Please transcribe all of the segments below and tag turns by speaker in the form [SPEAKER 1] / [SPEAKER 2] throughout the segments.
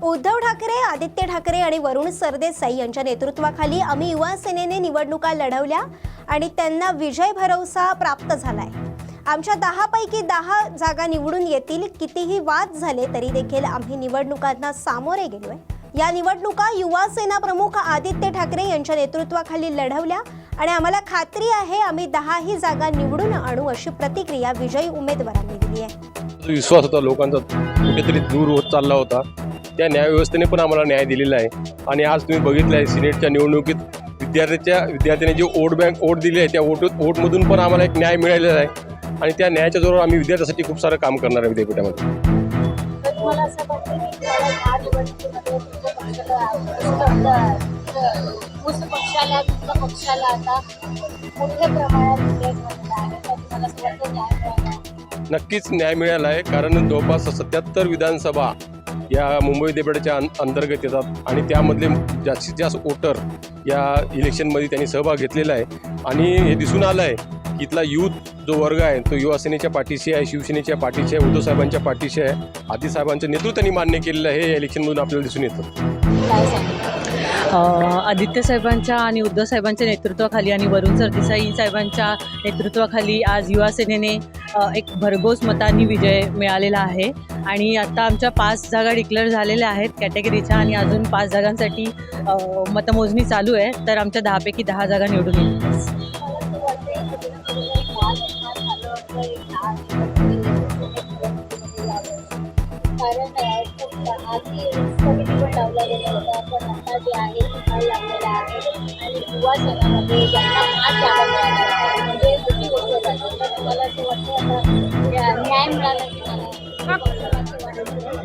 [SPEAKER 1] उद्धव ठाकरे, आदित्य ठाकरे आणि वरुण सरदेसाई यांच्या नेतृत्वाखाली आम्ही युवा सेनेने निवडणुका लढवल्या आणि त्यांना विजय भरवसा प्राप्त झालाय। आमच्या 10 पैकी 10 जागा निवडून येतील। कितीही वाद झाले तरी देखील आम्ही निवडणुकांना सामोरे गेलोय। या निवडणुका युवा सेना प्रमुख आदित्य ठाकरे यांच्या नेतृत्वाखाली लढवल्या आणि आम्हाला खात्री आहे आम्ही 10ही जागा निवडून आणू, अशी प्रतिक्रिया विजयी उमेदवारांनी दिली आहे।
[SPEAKER 2] विश्वास होता लोकांचा कुठेतरी दूर होत चालला होता, त्या न्यायव्यवस्थेने पण आम्हाला न्याय दिलेला आहे। आणि आज तुम्ही बघितलं आहे सिनेटच्या निवडणुकीत विद्यार्थ्याने जे वोट दिले आहे त्या वोटमधून पण आम्हाला एक न्याय मिळालेला आहे आणि त्या न्यायाच्या जोरावर आम्ही विद्यार्थ्यासाठी खूप सारं काम करणार आहे विद्यापीठामध्ये। नक्कीच न्याय मिळाला आहे, कारण जवळपास 77 विधानसभा या मुंबई विद्यापीठाच्या अंतर्गत येतात आणि त्यामधले जास्तीत जास्त वोटर या इलेक्शनमध्ये त्यांनी सहभाग घेतलेला आहे। आणि हे दिसून आलं आहे की इथला यूथ जो वर्ग आहे तो युवा सेनेच्या पाठीशी आहे, शिवसेनेच्या पाठीशी आहे, उद्धव साहेबांच्या पाठीशी आहे। आदित्य साहेबांचं नेतृत्वाने मान्य केलेलं आहे, हे इलेक्शनमधून आपल्याला दिसून येतं।
[SPEAKER 3] आदित्य साहेबांच्या आणि उद्धव साहेबांच्या नेतृत्वाखाली आणि वरुण सरदेसाई साहेबांच्या नेतृत्वाखाली आज युवा सेनेने एक भरघोस मतांनी विजय मिळालेला आहे आणि आता आमच्या 5 जागा डिक्लेअर झालेल्या आहेत कॅटेगरीच्या आणि अजून 5 जागांसाठी मतमोजणी चालू आहे। तर आमच्या 10 पैकी 10 जागा निवडून येतील।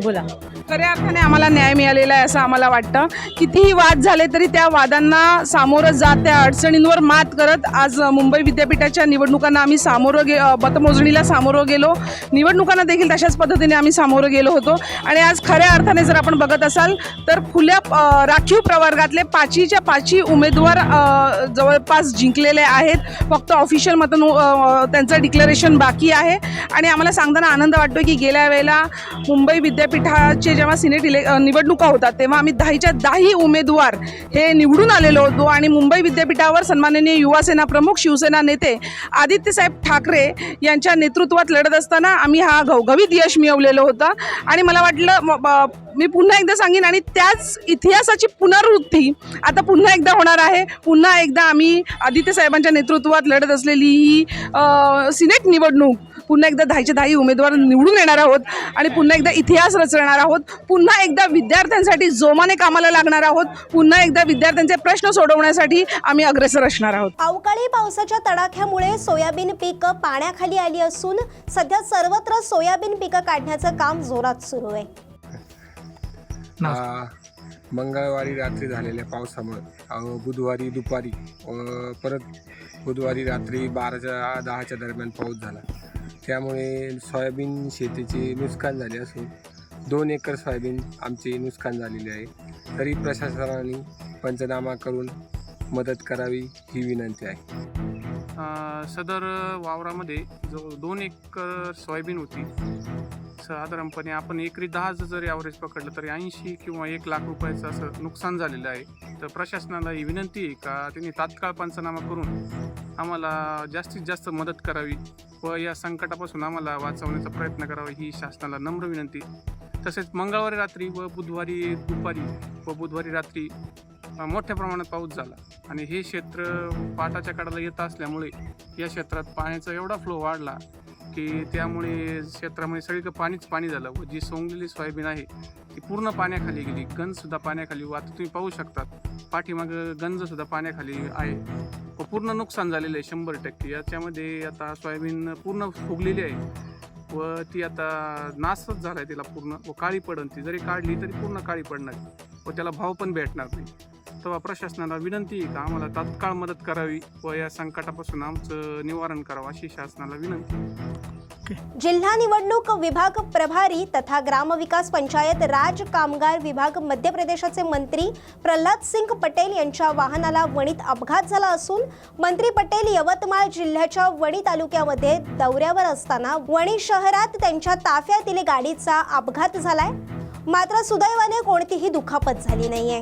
[SPEAKER 3] बोला।
[SPEAKER 4] खऱ्या अर्थाने आम्हाला न्याय मिळालेला आहे असं आम्हाला वाटतं। कितीही वाद झाले तरी त्या वादांना सामोरं जात त्या अडचणींवर मात करत आज मुंबई विद्यापीठाच्या निवडणुकांना आम्ही मतमोजणीला सामोरं गेलो, निवडणुकांना देखील तशाच पद्धतीने आम्ही सामोरं गेलो होतो। आणि आज खऱ्या अर्थाने जर आपण बघत असाल तर खुल्या राखीव प्रवर्गातले 5च्या 5 उमेदवार जवळपास जिंकलेले आहेत। फक्त ऑफिशियल त्यांचं डिक्लेरेशन बाकी आहे आणि आम्हाला सांगताना आनंद वाटतो की गेल्या वेळेला मुंबई विद्यापीठाचे जेव्हा सिनेट निवडणुका होतात तेव्हा आम्ही 10च्या 10 उमेदवार हे निवडून आलेलो होतो आणि मुंबई विद्यापीठावर सन्माननीय युवा सेना प्रमुख शिवसेना नेते आदित्यसाहेब ठाकरे यांच्या नेतृत्वात लढत असताना आम्ही हा घवघवीत यश मिळवलेलं होतं। आणि मला वाटलं मी पुन्हा एकदा सांगेन आणि त्याच इतिहासाची पुनरावृत्ती आता पुन्हा एकदा होणार आहे। पुन्हा एकदा आम्ही आदित्य साहेबांच्या नेतृत्वात लढत असलेली ही सिनेट निवडणूक पुन्हा एकदा 10च्या 10 उमेदवार निवडून येणार आहोत आणि पुन्हा एकदा इतिहास रचणार आहोत। पुन्हा एकदा विद्यार्थ्यांसाठी जोमाने कामाला लागणार आहोत। पुन्हा एकदा विद्यार्थ्यांचे प्रश्न सोडवण्यासाठी आम्ही अग्रेसर असणार आहोत।
[SPEAKER 1] अवकाळी पावसाच्या तडाख्यामुळे सोयाबीन पीक पाण्याखाली आली असून सध्या सर्वत्र सोयाबीन पीक काढण्याचं काम जोरात सुरू आहे।
[SPEAKER 5] मंगळवारी रात्री झालेल्या पावसामुळे बुधवारी दुपारी परत बुधवारी रात्री 12-10च्या दरम्यान पाऊस झाला, त्यामुळे सोयाबीन शेतीचे नुकसान झाले असून 2 एकर सोयाबीन आमचे नुकसान झालेले आहे। तरी प्रशासनाने पंचनामा करून मदत करावी ही विनंती आहे।
[SPEAKER 6] सदर वावरामध्ये जो 2 एकर सोयाबीन होती, साधारणपणे आपण एकरी 10 जर ॲव्हरेज पकडलं तरी 80 किंवा 1 लाख रुपयाचं असं नुकसान झालेलं आहे। तर प्रशासनाला ही विनंती आहे का त्यांनी तात्काळ पंचनामा करून आम्हाला जास्तीत जास्त मदत करावी व या संकटापासून आम्हाला वाचवण्याचा प्रयत्न करावा ही शासनाला नम्र विनंती। तसेच मंगळवारी रात्री व बुधवारी दुपारी व बुधवारी रात्री मोठ्या प्रमाणात पाऊस झाला आणि हे क्षेत्र पाटाच्या कडाला येत असल्यामुळे या क्षेत्रात पाण्याचा एवढा फ्लो वाढला की त्यामुळे क्षेत्रामध्ये सगळीकडे पाणी झालं व जी सोंगलेली सोयाबीन आहे ती पूर्ण पाण्याखाली गेली। गंजसुद्धा पाण्याखाली, आता तुम्ही पाहू शकतात पाठीमागं गंजसुद्धा पाण्याखाली आहे व पूर्ण नुकसान झालेलं आहे 100%। याच्यामध्ये आता सोयाबीन पूर्ण फुगलेली आहे व ती आता नाशच झाला आहे तिला पूर्ण व काळी पडन, ती जरी काढली तरी पूर्ण काळी पडणार व त्याला भाव पण भेटणार नाही। तेव्हा प्रशासनाला विनंती आहे का आम्हाला तात्काळ मदत करावी व या संकटापासून आमचं निवारण करावं अशी शासनाला विनंती।
[SPEAKER 1] जिल्हा निवडणूक विभाग प्रभारी तथा ग्रामविकास पंचायत राज कामगार विभाग मध्य प्रदेशाचे मंत्री प्रल्हाद सिंग पटेल यांच्या वाहनाला वणीत अपघात झाला असून मंत्री पटेल यवतमाळ जिल्ह्याच्या वणी तालुक्यामध्ये दौऱ्यावर असताना वणी शहरात त्यांच्या ताफ्यातील गाडीचा अपघात झालाय। मात्र सुदैवाने कोणतीही दुखापत झाली नाहीये.